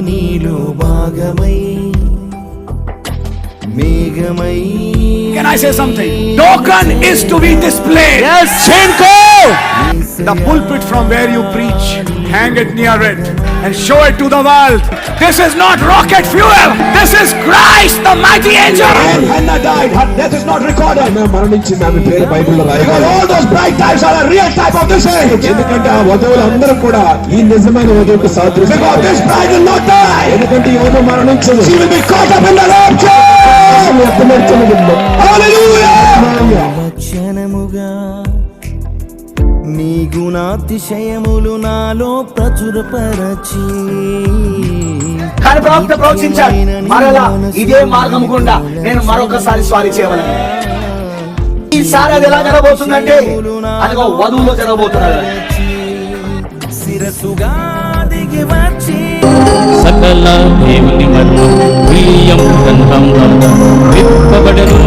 నీలో భాగమై మేఘమై. Can I say something? Token is to be displayed. Yes, Chenko. The pulpit from where you preach, hang it near it and show it to the world. This is not rocket fuel. This is Christ, the mighty angel. Hannah died. Her death is not recorded. మరణించింది, ఆమె పేరు బైబిల్లో రాయబడింది. All those bright types are a real type of this age. ఎందుకంటే ఆ వధువులందరూ కూడా ఈ నిజమైన వధువుకు సాదృశ్యం. Because this bride will not die. ఎందుకంటే ఈ వధువు మరణించదు. She will be caught up in the rapture. Hallelujah. లక్షణముగా నీ గుణాతిశయములు నాలో ప్రచురపరచి. కానీ ప్రవక్త ప్రవచించాడు, మరలా ఇదే మార్గం గుండా నేను మరొకసారి స్వారీ చేయవలను. ఈసారి అది ఎలా జరగబోతుందంటే అదిగో వధువులో జరగబోతున్నాడు. శిరసుగా దిగి వచ్చి సకల దేవుని మహిమ ప్రియం గ్రంథం విప్పబడెను.